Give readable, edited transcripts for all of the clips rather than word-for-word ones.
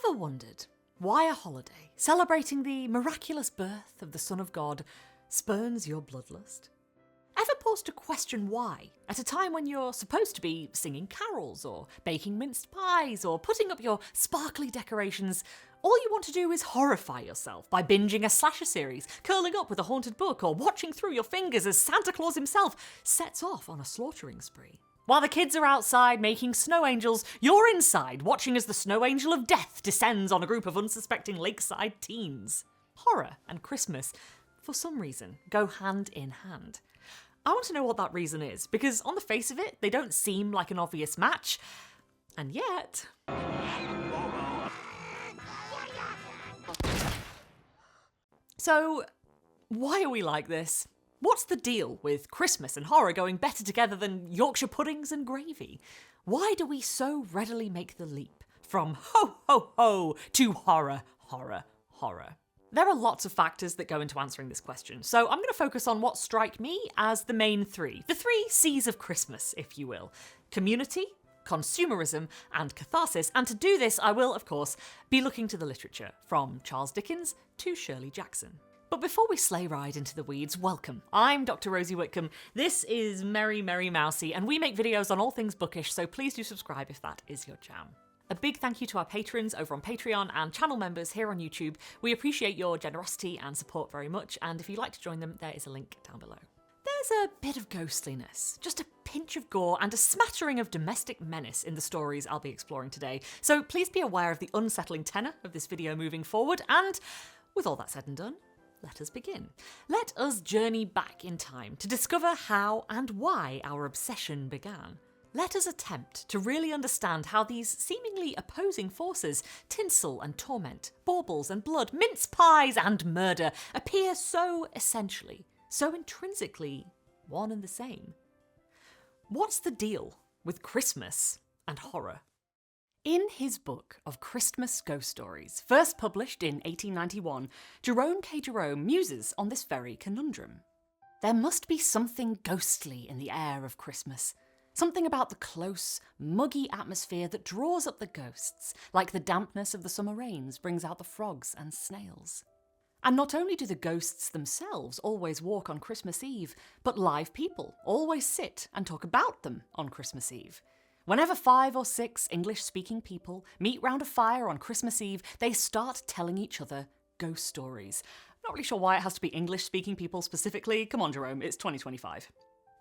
Ever wondered why a holiday celebrating the miraculous birth of the Son of God spurns your bloodlust? Ever paused to question why, at a time when you're supposed to be singing carols or baking minced pies or putting up your sparkly decorations, all you want to do is horrify yourself by binging a slasher series, curling up with a haunted book, or watching through your fingers as Santa Claus himself sets off on a slaughtering spree? While the kids are outside making snow angels, you're inside watching as the snow angel of death descends on a group of unsuspecting lakeside teens. Horror and Christmas, for some reason, go hand in hand. I want to know what that reason is, because on the face of it, they don't seem like an obvious match. And yet... So, why are we like this? What's the deal with Christmas and horror going better together than Yorkshire puddings and gravy? Why do we so readily make the leap from ho ho ho to horror, horror, horror? There are lots of factors that go into answering this question, so I'm going to focus on what strike me as the main three. The three C's of Christmas, if you will. Community, consumerism, and catharsis. And to do this, I will, of course, be looking to the literature, from Charles Dickens to Shirley Jackson. But before we sleigh ride into the weeds, welcome. I'm Dr. Rosie Whitcombe. This is Merry Merry Mousy, and we make videos on all things bookish, so please do subscribe if that is your jam. A big thank you to our patrons over on Patreon and channel members here on YouTube. We appreciate your generosity and support very much, and if you'd like to join them, there is a link down below. There's a bit of ghostliness, just a pinch of gore and a smattering of domestic menace in the stories I'll be exploring today, so please be aware of the unsettling tenor of this video moving forward, and with all that said and done, let us begin. Let us journey back in time to discover how and why our obsession began. Let us attempt to really understand how these seemingly opposing forces, tinsel and torment, baubles and blood, mince pies and murder, appear so essentially, so intrinsically one and the same. What's the deal with Christmas and horror? In his book of Christmas ghost stories, first published in 1891, Jerome K. Jerome muses on this very conundrum. There must be something ghostly in the air of Christmas. Something about the close, muggy atmosphere that draws up the ghosts, like the dampness of the summer rains brings out the frogs and snails. And not only do the ghosts themselves always walk on Christmas Eve, but live people always sit and talk about them on Christmas Eve. Whenever 5 or 6 English-speaking people meet round a fire on Christmas Eve, they start telling each other ghost stories. Not really sure why it has to be English-speaking people specifically. Come on, Jerome, it's 2025.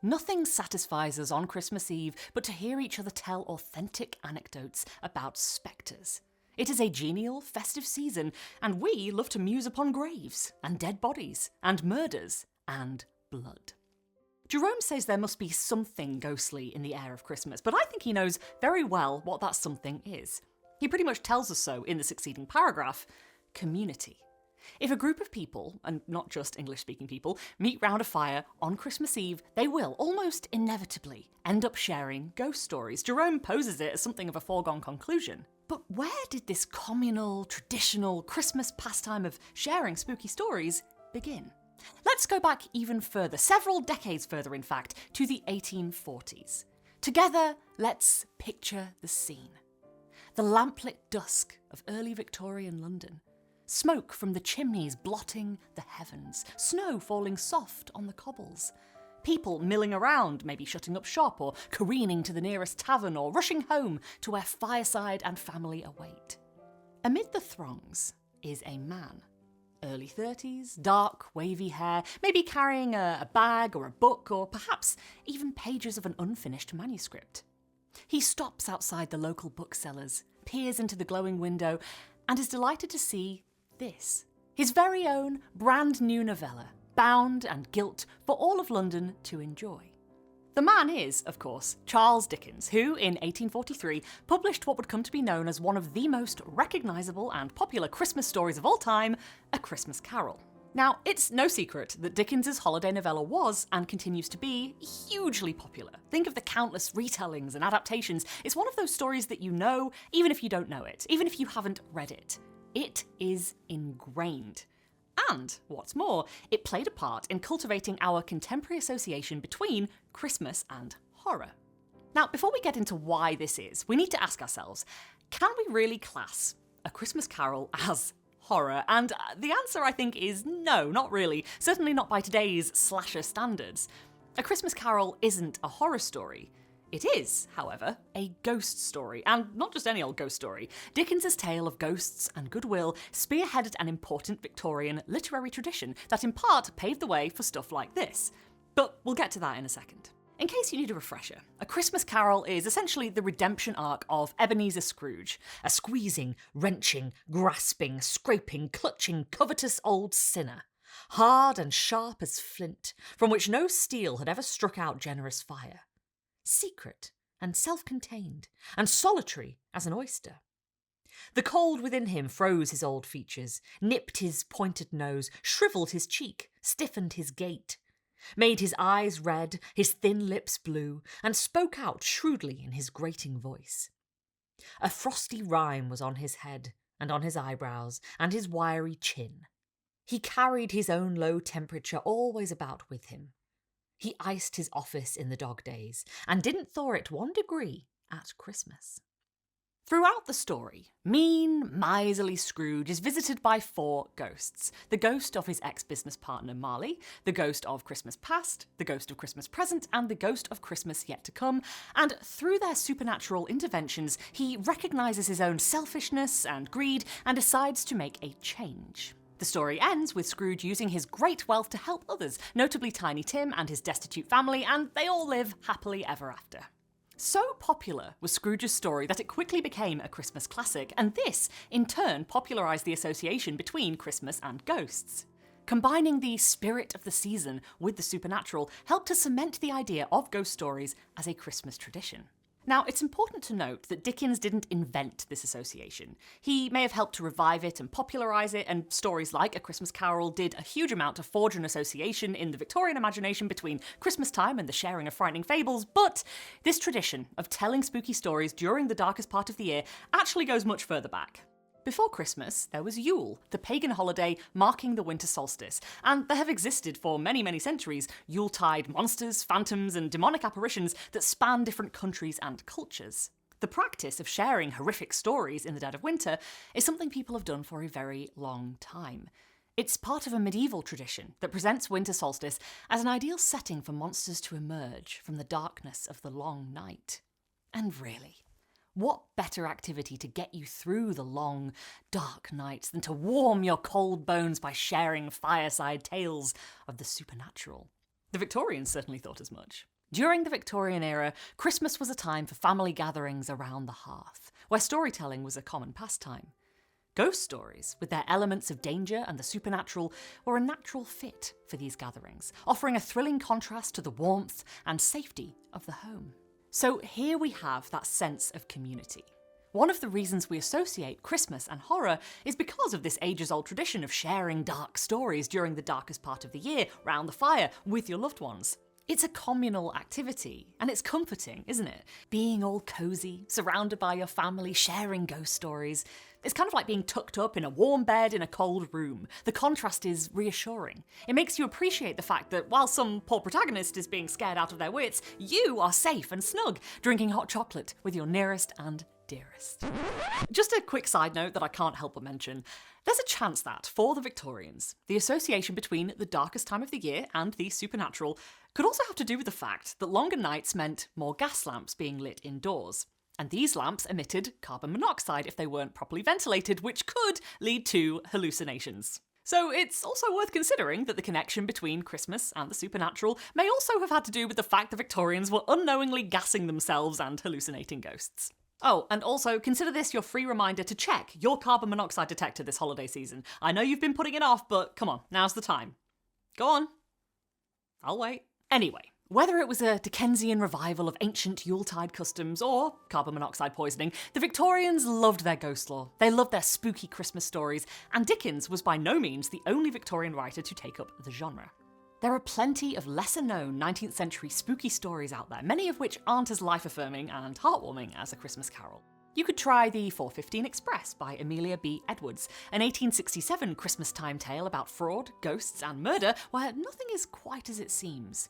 Nothing satisfies us on Christmas Eve but to hear each other tell authentic anecdotes about spectres. It is a genial, festive season, and we love to muse upon graves, and dead bodies, and murders, and blood. Jerome says there must be something ghostly in the air of Christmas, but I think he knows very well what that something is. He pretty much tells us so in the succeeding paragraph: community. If a group of people, and not just English-speaking people, meet round a fire on Christmas Eve, they will, almost inevitably, end up sharing ghost stories. Jerome poses it as something of a foregone conclusion. But where did this communal, traditional Christmas pastime of sharing spooky stories begin? Let's go back even further, several decades further in fact, to the 1840s. Together, let's picture the scene. The lamplit dusk of early Victorian London. Smoke from the chimneys blotting the heavens, snow falling soft on the cobbles. People milling around, maybe shutting up shop or careening to the nearest tavern or rushing home to where fireside and family await. Amid the throngs is a man. Early 30s, dark, wavy hair, maybe carrying a bag or a book or perhaps even pages of an unfinished manuscript. He stops outside the local booksellers, peers into the glowing window, and is delighted to see this, his very own brand new novella, bound and gilt for all of London to enjoy. The man is, of course, Charles Dickens, who, in 1843, published what would come to be known as one of the most recognisable and popular Christmas stories of all time, A Christmas Carol. Now, it's no secret that Dickens's holiday novella was, and continues to be, hugely popular. Think of the countless retellings and adaptations. It's one of those stories that you know, even if you don't know it, even if you haven't read it. It is ingrained. And, what's more, it played a part in cultivating our contemporary association between Christmas and horror. Now, before we get into why this is, we need to ask ourselves, can we really class A Christmas Carol as horror? And the answer, I think, is no, not really. Certainly not by today's slasher standards. A Christmas Carol isn't a horror story. It is, however, a ghost story, and not just any old ghost story. Dickens's tale of ghosts and goodwill spearheaded an important Victorian literary tradition that in part paved the way for stuff like this. But we'll get to that in a second. In case you need a refresher, A Christmas Carol is essentially the redemption arc of Ebenezer Scrooge, a squeezing, wrenching, grasping, scraping, clutching, covetous old sinner, hard and sharp as flint, from which no steel had ever struck out generous fire. Secret and self-contained, and solitary as an oyster. The cold within him froze his old features, nipped his pointed nose, shrivelled his cheek, stiffened his gait, made his eyes red, his thin lips blue, and spoke out shrewdly in his grating voice. A frosty rime was on his head, and on his eyebrows, and his wiry chin. He carried his own low temperature always about with him. He iced his office in the dog days, and didn't thaw it 1 degree at Christmas. Throughout the story, mean, miserly Scrooge is visited by 4 ghosts. The ghost of his ex-business partner Marley, the ghost of Christmas past, the ghost of Christmas present, and the ghost of Christmas yet to come, and through their supernatural interventions, he recognises his own selfishness and greed and decides to make a change. The story ends with Scrooge using his great wealth to help others, notably Tiny Tim and his destitute family, and they all live happily ever after. So popular was Scrooge's story that it quickly became a Christmas classic, and this, in turn, popularised the association between Christmas and ghosts. Combining the spirit of the season with the supernatural helped to cement the idea of ghost stories as a Christmas tradition. Now, it's important to note that Dickens didn't invent this association. He may have helped to revive it and popularise it, and stories like A Christmas Carol did a huge amount to forge an association in the Victorian imagination between Christmas time and the sharing of frightening fables, but this tradition of telling spooky stories during the darkest part of the year actually goes much further back. Before Christmas, there was Yule, the pagan holiday marking the winter solstice, and there have existed for many, many centuries Yuletide monsters, phantoms, and demonic apparitions that span different countries and cultures. The practice of sharing horrific stories in the dead of winter is something people have done for a very long time. It's part of a medieval tradition that presents winter solstice as an ideal setting for monsters to emerge from the darkness of the long night. And really, what better activity to get you through the long, dark nights than to warm your cold bones by sharing fireside tales of the supernatural? The Victorians certainly thought as much. During the Victorian era, Christmas was a time for family gatherings around the hearth, where storytelling was a common pastime. Ghost stories, with their elements of danger and the supernatural, were a natural fit for these gatherings, offering a thrilling contrast to the warmth and safety of the home. So here we have that sense of community. One of the reasons we associate Christmas and horror is because of this ages-old tradition of sharing dark stories during the darkest part of the year, round the fire, with your loved ones. It's a communal activity, and it's comforting, isn't it? Being all cosy, surrounded by your family, sharing ghost stories. It's kind of like being tucked up in a warm bed in a cold room. The contrast is reassuring. It makes you appreciate the fact that while some poor protagonist is being scared out of their wits, you are safe and snug, drinking hot chocolate with your nearest and dearest. Just a quick side note that I can't help but mention. There's a chance that, for the Victorians, the association between the darkest time of the year and the supernatural could also have to do with the fact that longer nights meant more gas lamps being lit indoors. And these lamps emitted carbon monoxide if they weren't properly ventilated, which could lead to hallucinations. So it's also worth considering that the connection between Christmas and the supernatural may also have had to do with the fact the Victorians were unknowingly gassing themselves and hallucinating ghosts. Oh, and also consider this your free reminder to check your carbon monoxide detector this holiday season. I know you've been putting it off, but come on, now's the time. Go on. I'll wait. Anyway, whether it was a Dickensian revival of ancient Yuletide customs or carbon monoxide poisoning, the Victorians loved their ghost lore. They loved their spooky Christmas stories, and Dickens was by no means the only Victorian writer to take up the genre. There are plenty of lesser-known 19th century spooky stories out there, many of which aren't as life-affirming and heartwarming as A Christmas Carol. You could try The 4:15 Express by Amelia B. Edwards, an 1867 Christmas time tale about fraud, ghosts, and murder where nothing is quite as it seems.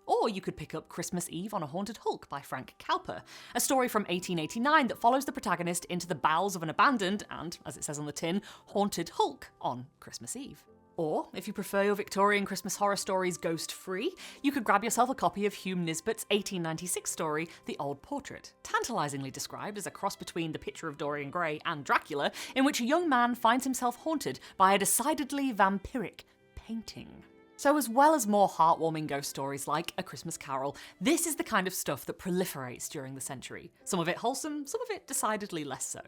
Or you could pick up Christmas Eve on a Haunted Hulk by Frank Cowper, a story from 1889 that follows the protagonist into the bowels of an abandoned and, as it says on the tin, haunted Hulk on Christmas Eve. Or, if you prefer your Victorian Christmas horror stories ghost-free, you could grab yourself a copy of Hume Nisbet's 1896 story, The Old Portrait, tantalisingly described as a cross between The Picture of Dorian Gray and Dracula, in which a young man finds himself haunted by a decidedly vampiric painting. So as well as more heartwarming ghost stories like A Christmas Carol, this is the kind of stuff that proliferates during the century. Some of it wholesome, some of it decidedly less so.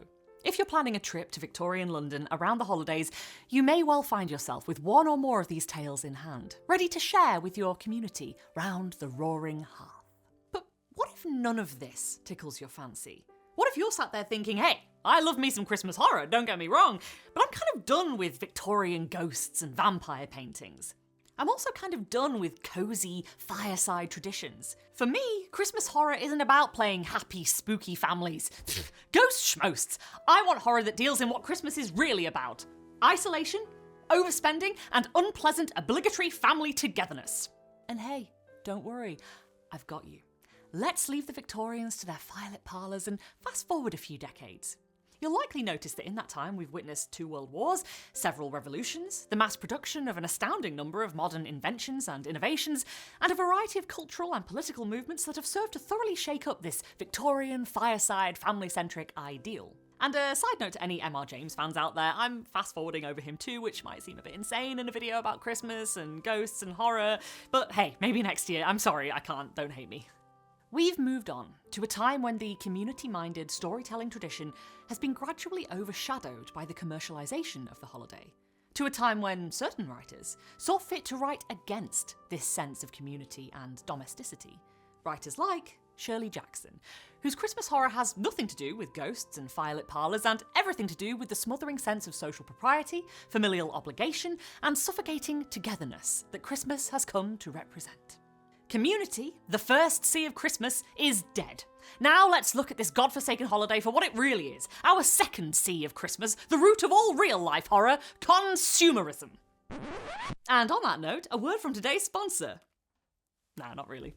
If you're planning a trip to Victorian London around the holidays, you may well find yourself with one or more of these tales in hand, ready to share with your community round the roaring hearth. But what if none of this tickles your fancy? What if you're sat there thinking, hey, I love me some Christmas horror, don't get me wrong, but I'm kind of done with Victorian ghosts and vampire paintings. I'm also kind of done with cosy fireside traditions. For me, Christmas horror isn't about playing happy, spooky families. Ghost schmosts! I want horror that deals in what Christmas is really about. Isolation, overspending, and unpleasant obligatory family togetherness. And hey, don't worry, I've got you. Let's leave the Victorians to their firelit parlours and fast forward a few decades. You'll likely notice that in that time we've witnessed 2 world wars, several revolutions, the mass production of an astounding number of modern inventions and innovations, and a variety of cultural and political movements that have served to thoroughly shake up this Victorian, fireside, family-centric ideal. And a side note to any M.R. James fans out there, I'm fast-forwarding over him too, which might seem a bit insane in a video about Christmas and ghosts and horror, but hey, maybe next year. I'm sorry, I can't, don't hate me. We've moved on to a time when the community-minded storytelling tradition has been gradually overshadowed by the commercialisation of the holiday. To a time when certain writers saw fit to write against this sense of community and domesticity. Writers like Shirley Jackson, whose Christmas horror has nothing to do with ghosts and firelit parlours and everything to do with the smothering sense of social propriety, familial obligation, and suffocating togetherness that Christmas has come to represent. Community, the first C of Christmas, is dead. Now let's look at this godforsaken holiday for what it really is. Our second C of Christmas, the root of all real-life horror, consumerism. And on that note, a word from today's sponsor. Nah, not really.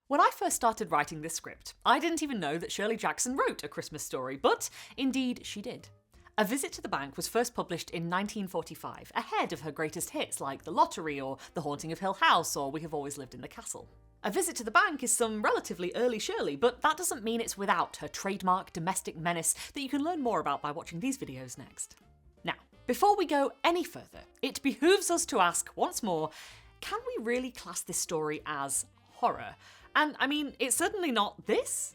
When I first started writing this script, I didn't even know that Shirley Jackson wrote A Christmas Story, but indeed she did. A Visit to the Bank was first published in 1945, ahead of her greatest hits like The Lottery or The Haunting of Hill House or We Have Always Lived in the Castle. A Visit to the Bank is some relatively early Shirley, but that doesn't mean it's without her trademark domestic menace that you can learn more about by watching these videos next. Now, before we go any further, it behooves us to ask once more, can we really class this story as horror? And I mean, it's certainly not this.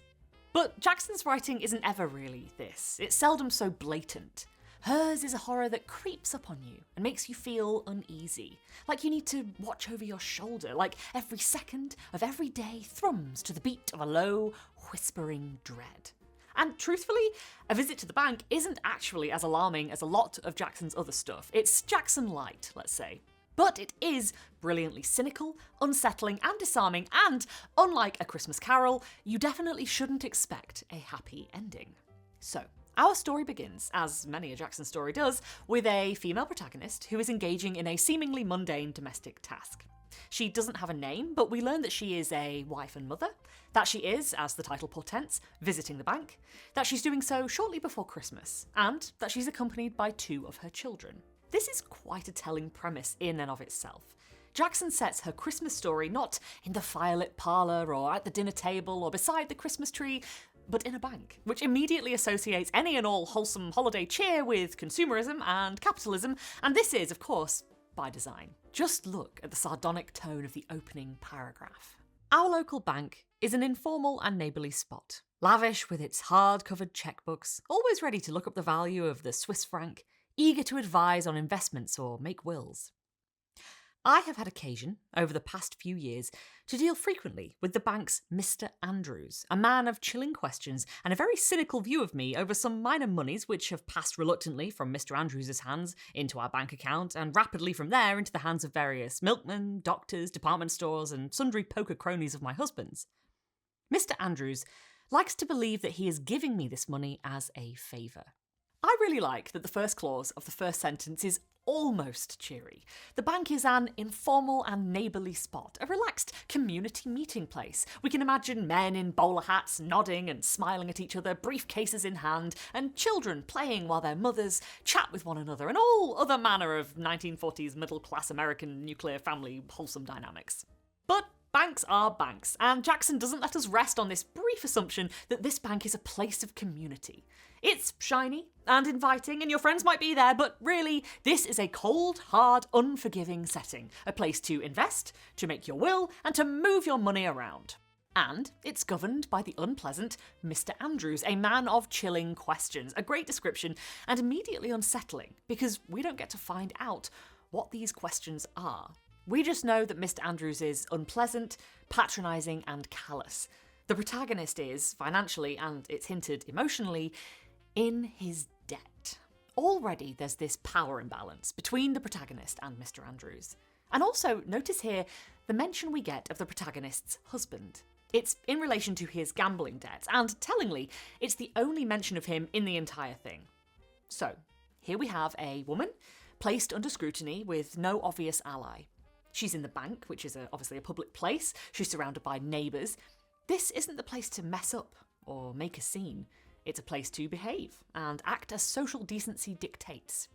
But Jackson's writing isn't ever really this. It's seldom so blatant. Hers is a horror that creeps up on you and makes you feel uneasy, like you need to watch over your shoulder, like every second of every day thrums to the beat of a low, whispering dread. And truthfully, A Visit to the Bank isn't actually as alarming as a lot of Jackson's other stuff. It's Jackson light, let's say. But it is brilliantly cynical, unsettling and disarming, and unlike A Christmas Carol, you definitely shouldn't expect a happy ending. So, our story begins, as many a Jackson story does, with a female protagonist who is engaging in a seemingly mundane domestic task. She doesn't have a name, but we learn that she is a wife and mother, that she is, as the title portends, visiting the bank, that she's doing so shortly before Christmas, and that she's accompanied by 2 of her children. This is quite a telling premise in and of itself. Jackson sets her Christmas story not in the firelit parlour or at the dinner table or beside the Christmas tree, but in a bank, which immediately associates any and all wholesome holiday cheer with consumerism and capitalism, and this is, of course, by design. Just look at the sardonic tone of the opening paragraph. Our local bank is an informal and neighbourly spot, lavish with its hard-covered checkbooks, always ready to look up the value of the Swiss franc, eager to advise on investments or make wills. I have had occasion, over the past few years, to deal frequently with the bank's Mr. Andrews, a man of chilling questions and a very cynical view of me over some minor monies which have passed reluctantly from Mr. Andrews' hands into our bank account and rapidly from there into the hands of various milkmen, doctors, department stores and sundry poker cronies of my husband's. Mr. Andrews likes to believe that he is giving me this money as a favour. I really like that the first clause of the first sentence is almost cheery. The bank is an informal and neighbourly spot, a relaxed community meeting place. We can imagine men in bowler hats nodding and smiling at each other, briefcases in hand, and children playing while their mothers chat with one another, and all other manner of 1940s middle-class American nuclear family wholesome dynamics. But banks are banks, and Jackson doesn't let us rest on this brief assumption that this bank is a place of community. It's shiny and inviting, and your friends might be there, but really, this is a cold, hard, unforgiving setting. A place to invest, to make your will, and to move your money around. And it's governed by the unpleasant Mr. Andrews, a man of chilling questions. A great description, and immediately unsettling, because we don't get to find out what these questions are. We just know that Mr. Andrews is unpleasant, patronising, and callous. The protagonist is, financially, and it's hinted emotionally, in his debt. Already there's this power imbalance between the protagonist and Mr. Andrews. And also, notice here the mention we get of the protagonist's husband. It's in relation to his gambling debts, and tellingly, it's the only mention of him in the entire thing. So, here we have a woman placed under scrutiny with no obvious ally. She's in the bank, which is obviously a public place. She's surrounded by neighbours. This isn't the place to mess up or make a scene. It's a place to behave and act as social decency dictates.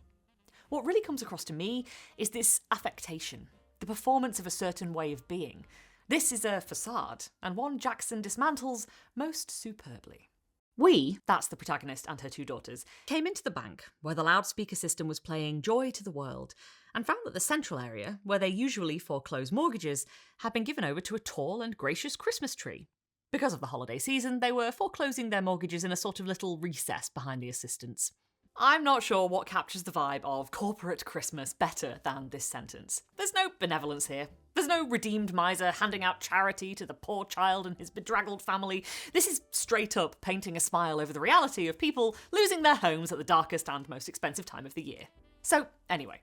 What really comes across to me is this affectation, the performance of a certain way of being. This is a facade, and one Jackson dismantles most superbly. We, that's the protagonist and her two daughters, came into the bank where the loudspeaker system was playing Joy to the World, and found that the central area, where they usually foreclose mortgages, had been given over to a tall and gracious Christmas tree. Because of the holiday season, they were foreclosing their mortgages in a sort of little recess behind the assistants. I'm not sure what captures the vibe of corporate Christmas better than this sentence. There's no benevolence here. There's no redeemed miser handing out charity to the poor child and his bedraggled family. This is straight up painting a smile over the reality of people losing their homes at the darkest and most expensive time of the year. So, anyway,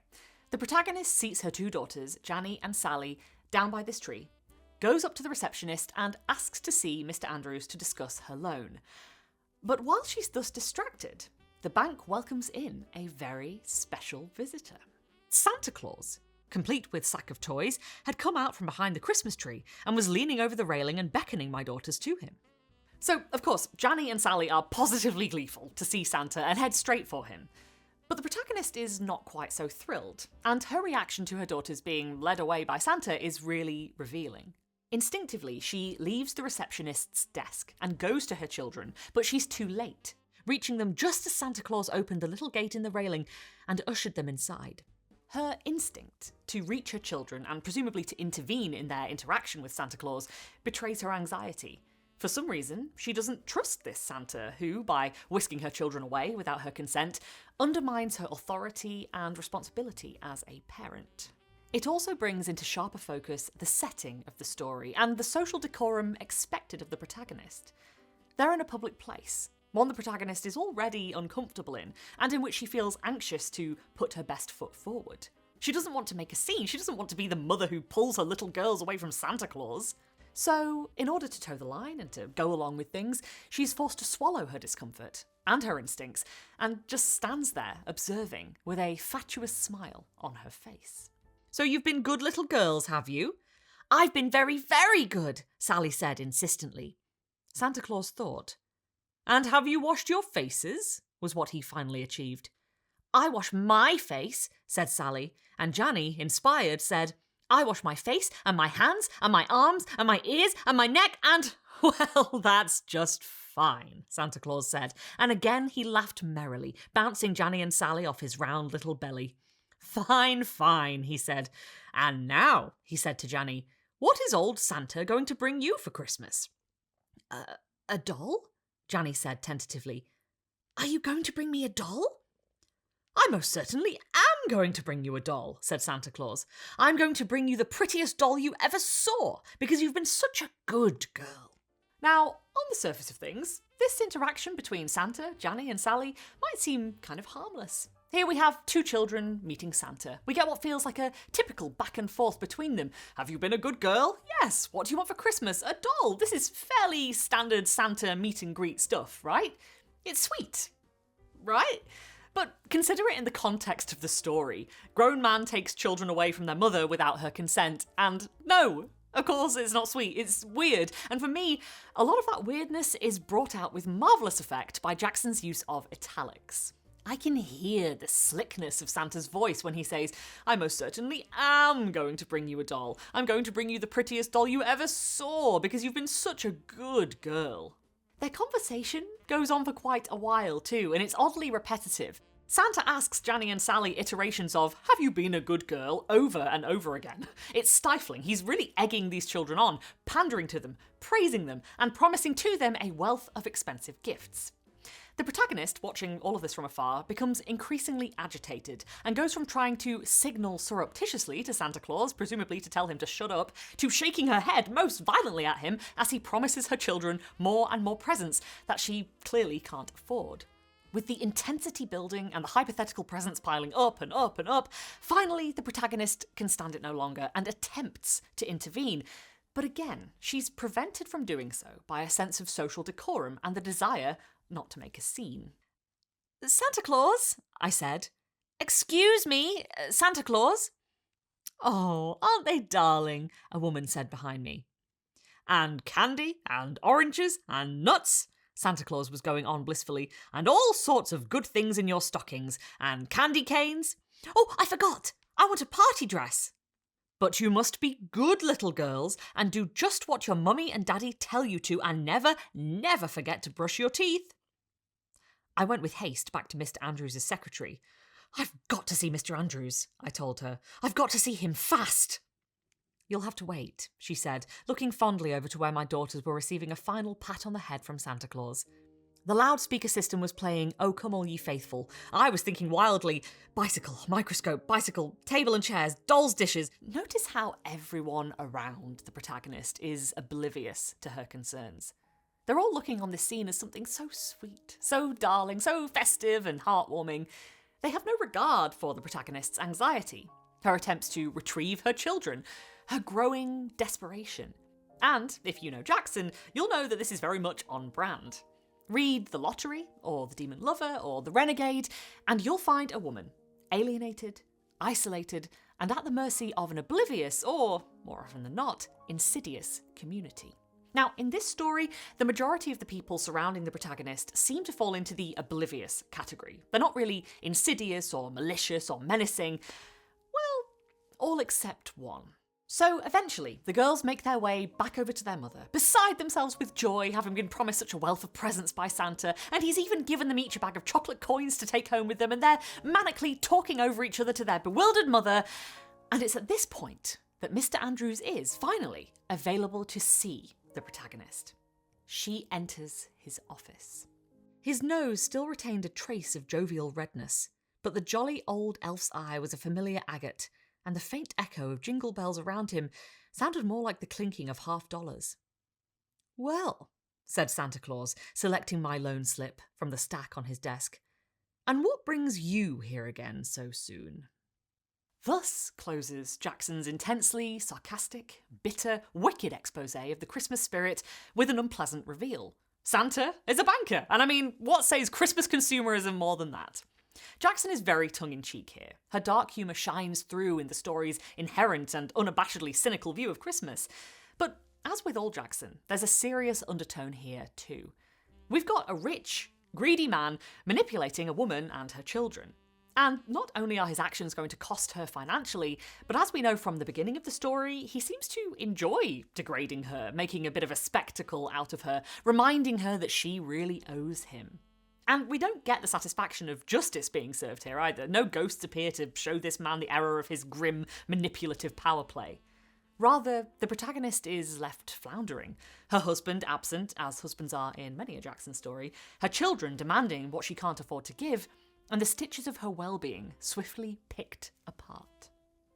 the protagonist seats her two daughters, Janny and Sally, down by this tree, goes up to the receptionist and asks to see Mr. Andrews to discuss her loan. But while she's thus distracted, the bank welcomes in a very special visitor. Santa Claus, complete with sack of toys, had come out from behind the Christmas tree and was leaning over the railing and beckoning my daughters to him. So, of course, Janny and Sally are positively gleeful to see Santa and head straight for him. But the protagonist is not quite so thrilled, and her reaction to her daughters being led away by Santa is really revealing. Instinctively, she leaves the receptionist's desk and goes to her children, but she's too late, reaching them just as Santa Claus opened the little gate in the railing and ushered them inside. Her instinct to reach her children and presumably to intervene in their interaction with Santa Claus betrays her anxiety. For some reason, she doesn't trust this Santa who, by whisking her children away without her consent, undermines her authority and responsibility as a parent. It also brings into sharper focus the setting of the story and the social decorum expected of the protagonist. They're in a public place, one the protagonist is already uncomfortable in, and in which she feels anxious to put her best foot forward. She doesn't want to make a scene, she doesn't want to be the mother who pulls her little girls away from Santa Claus. So, in order to toe the line and to go along with things, she's forced to swallow her discomfort and her instincts, and just stands there, observing, with a fatuous smile on her face. "So you've been good little girls, have you?" "I've been very, very good," Sally said insistently. Santa Claus thought. "And have you washed your faces?" was what he finally achieved. "I wash my face," said Sally, and Janny, inspired, said, "I wash my face, and my hands, and my arms, and my ears, and my neck, and—" "Well, that's just fine," Santa Claus said, and again he laughed merrily, bouncing Janny and Sally off his round little belly. "Fine, fine," he said. "And now," he said to Janny, "what is old Santa going to bring you for Christmas?" A doll?" Janny said tentatively. "Are you going to bring me a doll?" "I most certainly am going to bring you a doll," said Santa Claus. "I'm going to bring you the prettiest doll you ever saw, because you've been such a good girl." Now, on the surface of things, this interaction between Santa, Janny and Sally might seem kind of harmless. Here we have two children meeting Santa. We get what feels like a typical back and forth between them. "Have you been a good girl?" "Yes." "What do you want for Christmas?" "A doll." This is fairly standard Santa meet and greet stuff, right? It's sweet, right? But consider it in the context of the story. Grown man takes children away from their mother without her consent, and no, of course it's not sweet, it's weird. And for me, a lot of that weirdness is brought out with marvellous effect by Jackson's use of italics. I can hear the slickness of Santa's voice when he says, "I most certainly am going to bring you a doll. I'm going to bring you the prettiest doll you ever saw because you've been such a good girl." Their conversation goes on for quite a while too, and it's oddly repetitive. Santa asks Janny and Sally iterations of, "Have you been a good girl?" over and over again. It's stifling. He's really egging these children on, pandering to them, praising them, and promising to them a wealth of expensive gifts. The protagonist, watching all of this from afar, becomes increasingly agitated and goes from trying to signal surreptitiously to Santa Claus, presumably to tell him to shut up, to shaking her head most violently at him as he promises her children more and more presents that she clearly can't afford. With the intensity building and the hypothetical presents piling up and up and up, finally the protagonist can stand it no longer and attempts to intervene. But again, she's prevented from doing so by a sense of social decorum and the desire not to make a scene. "Santa Claus," I said. "Excuse me, Santa Claus." "Oh, aren't they darling?" a woman said behind me. "And candy, and oranges, and nuts," Santa Claus was going on blissfully, "and all sorts of good things in your stockings, and candy canes. Oh, I forgot! I want a party dress." "But you must be good little girls and do just what your mummy and daddy tell you to, and never, never forget to brush your teeth." I went with haste back to Mr. Andrews' secretary. "I've got to see Mr. Andrews," I told her. "I've got to see him fast." "You'll have to wait," she said, looking fondly over to where my daughters were receiving a final pat on the head from Santa Claus. The loudspeaker system was playing "O Come All Ye Faithful." I was thinking wildly, bicycle, microscope, bicycle, table and chairs, dolls' dishes. Notice how everyone around the protagonist is oblivious to her concerns. They're all looking on this scene as something so sweet, so darling, so festive and heartwarming. They have no regard for the protagonist's anxiety, her attempts to retrieve her children, her growing desperation. And if you know Jackson, you'll know that this is very much on brand. Read The Lottery, or The Demon Lover, or The Renegade, and you'll find a woman, alienated, isolated, and at the mercy of an oblivious, or, more often than not, insidious community. Now, in this story, the majority of the people surrounding the protagonist seem to fall into the oblivious category. They're not really insidious or malicious or menacing. Well, all except one. So eventually, the girls make their way back over to their mother, beside themselves with joy, having been promised such a wealth of presents by Santa, and he's even given them each a bag of chocolate coins to take home with them, and they're manically talking over each other to their bewildered mother. And it's at this point that Mr. Andrews is, finally, available to see the protagonist. She enters his office. His nose still retained a trace of jovial redness, but the jolly old elf's eye was a familiar agate, and the faint echo of jingle bells around him sounded more like the clinking of $half. "Well," said Santa Claus, selecting my loan slip from the stack on his desk, "and what brings you here again so soon?" Thus closes Jackson's intensely sarcastic, bitter, wicked exposé of the Christmas spirit with an unpleasant reveal. Santa is a banker, and I mean, what says Christmas consumerism more than that? Jackson is very tongue-in-cheek here. Her dark humour shines through in the story's inherent and unabashedly cynical view of Christmas. But as with all Jackson, there's a serious undertone here too. We've got a rich, greedy man manipulating a woman and her children. And not only are his actions going to cost her financially, but as we know from the beginning of the story, he seems to enjoy degrading her, making a bit of a spectacle out of her, reminding her that she really owes him. And we don't get the satisfaction of justice being served here either. No ghosts appear to show this man the error of his grim, manipulative power play. Rather, the protagonist is left floundering. Her husband absent, as husbands are in many a Jackson story, her children demanding what she can't afford to give, and the stitches of her well-being swiftly picked apart.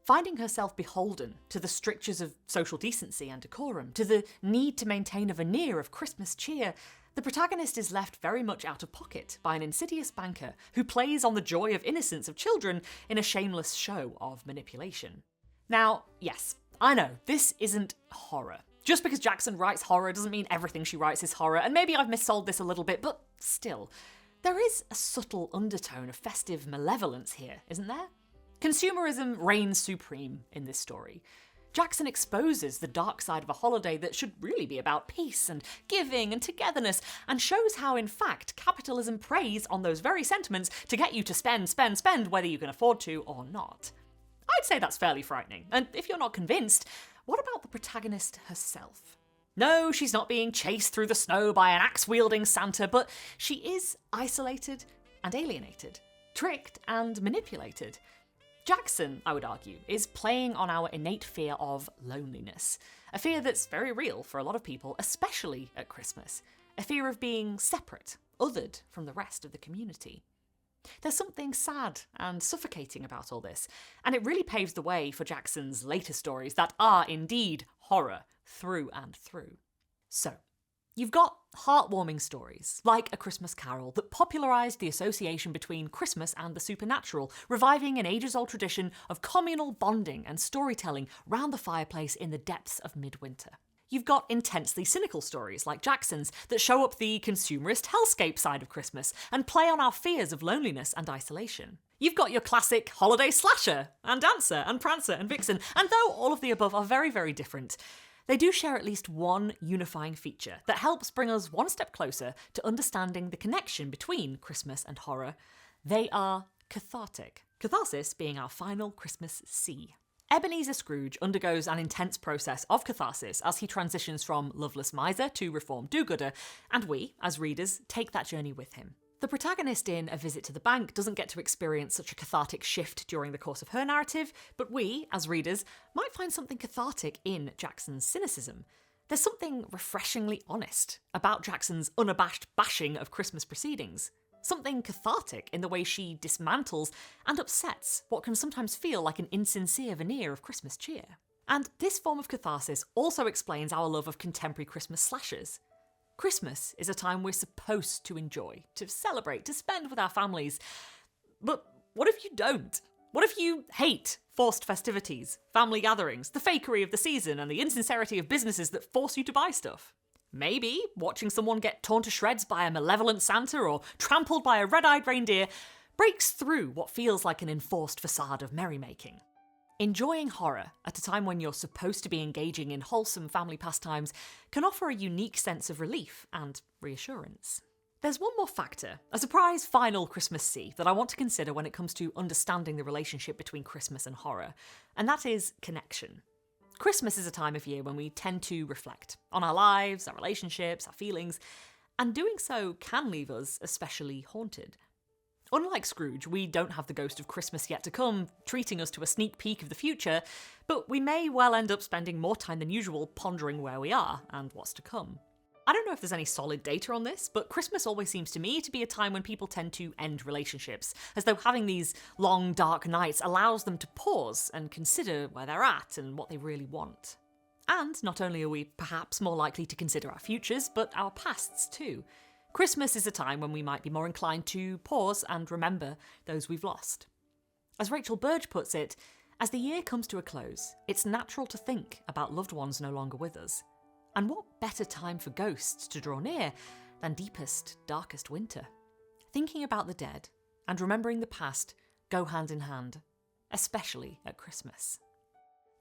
Finding herself beholden to the strictures of social decency and decorum, to the need to maintain a veneer of Christmas cheer, the protagonist is left very much out of pocket by an insidious banker who plays on the joy of innocence of children in a shameless show of manipulation. Now, yes, I know, this isn't horror. Just because Jackson writes horror doesn't mean everything she writes is horror, and maybe I've missold this a little bit, but still. There is a subtle undertone of festive malevolence here, isn't there? Consumerism reigns supreme in this story. Jackson exposes the dark side of a holiday that should really be about peace and giving and togetherness, and shows how, in fact, capitalism preys on those very sentiments to get you to spend, spend, spend, whether you can afford to or not. I'd say that's fairly frightening, and if you're not convinced, what about the protagonist herself? No, she's not being chased through the snow by an axe-wielding Santa, but she is isolated and alienated, tricked and manipulated. Jackson, I would argue, is playing on our innate fear of loneliness, a fear that's very real for a lot of people, especially at Christmas, a fear of being separate, othered from the rest of the community. There's something sad and suffocating about all this, and it really paves the way for Jackson's later stories that are indeed horror through and through. So, you've got heartwarming stories, like A Christmas Carol, that popularised the association between Christmas and the supernatural, reviving an ages-old tradition of communal bonding and storytelling round the fireplace in the depths of midwinter. You've got intensely cynical stories like Jackson's that show up the consumerist hellscape side of Christmas and play on our fears of loneliness and isolation. You've got your classic holiday slasher and Dancer and Prancer and Vixen, and though all of the above are very, very different, they do share at least one unifying feature that helps bring us one step closer to understanding the connection between Christmas and horror. They are cathartic, catharsis being our final Christmas C. Ebenezer Scrooge undergoes an intense process of catharsis as he transitions from loveless miser to reformed do-gooder, and we, as readers, take that journey with him. The protagonist in A Visit to the Bank doesn't get to experience such a cathartic shift during the course of her narrative, but we, as readers, might find something cathartic in Jackson's cynicism. There's something refreshingly honest about Jackson's unabashed bashing of Christmas proceedings. Something cathartic in the way she dismantles and upsets what can sometimes feel like an insincere veneer of Christmas cheer. And this form of catharsis also explains our love of contemporary Christmas slashers. Christmas is a time we're supposed to enjoy, to celebrate, to spend with our families. But what if you don't? What if you hate forced festivities, family gatherings, the fakery of the season, and the insincerity of businesses that force you to buy stuff? Maybe watching someone get torn to shreds by a malevolent Santa or trampled by a red-eyed reindeer breaks through what feels like an enforced facade of merrymaking. Enjoying horror at a time when you're supposed to be engaging in wholesome family pastimes can offer a unique sense of relief and reassurance. There's one more factor, a surprise final Christmas C, that I want to consider when it comes to understanding the relationship between Christmas and horror, and that is connection. Christmas is a time of year when we tend to reflect on our lives, our relationships, our feelings, and doing so can leave us especially haunted. Unlike Scrooge, we don't have the ghost of Christmas yet to come, treating us to a sneak peek of the future, but we may well end up spending more time than usual pondering where we are and what's to come. I don't know if there's any solid data on this, but Christmas always seems to me to be a time when people tend to end relationships, as though having these long, dark nights allows them to pause and consider where they're at and what they really want. And not only are we perhaps more likely to consider our futures, but our pasts too. Christmas is a time when we might be more inclined to pause and remember those we've lost. As Rachel Burge puts it, as the year comes to a close, it's natural to think about loved ones no longer with us. And what better time for ghosts to draw near than deepest, darkest winter? Thinking about the dead and remembering the past go hand in hand, especially at Christmas.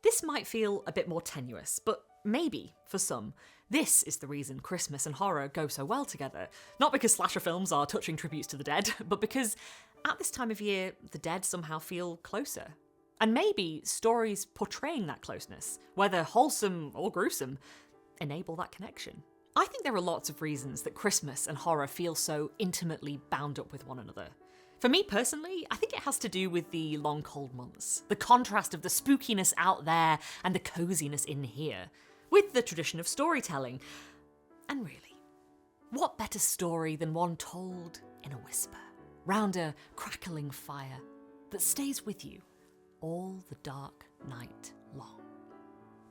This might feel a bit more tenuous, but maybe, for some, this is the reason Christmas and horror go so well together. Not because slasher films are touching tributes to the dead, but because at this time of year, the dead somehow feel closer. And maybe stories portraying that closeness, whether wholesome or gruesome, enable that connection. I think there are lots of reasons that Christmas and horror feel so intimately bound up with one another. For me personally, I think it has to do with the long cold months, the contrast of the spookiness out there and the coziness in here, with the tradition of storytelling. And really, what better story than one told in a whisper, round a crackling fire that stays with you all the dark night long?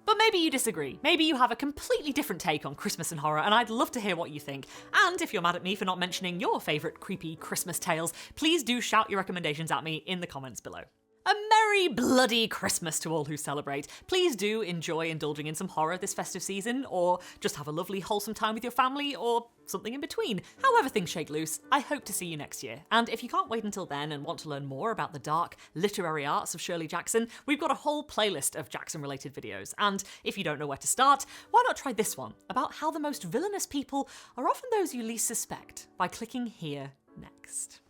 But maybe you disagree. Maybe you have a completely different take on Christmas and horror, and I'd love to hear what you think. And if you're mad at me for not mentioning your favourite creepy Christmas tales, please do shout your recommendations at me in the comments below. A merry bloody Christmas to all who celebrate. Please do enjoy indulging in some horror this festive season, or just have a lovely wholesome time with your family, or something in between. However things shake loose, I hope to see you next year. And if you can't wait until then and want to learn more about the dark literary arts of Shirley Jackson, we've got a whole playlist of Jackson-related videos. And if you don't know where to start, why not try this one about how the most villainous people are often those you least suspect by clicking here next.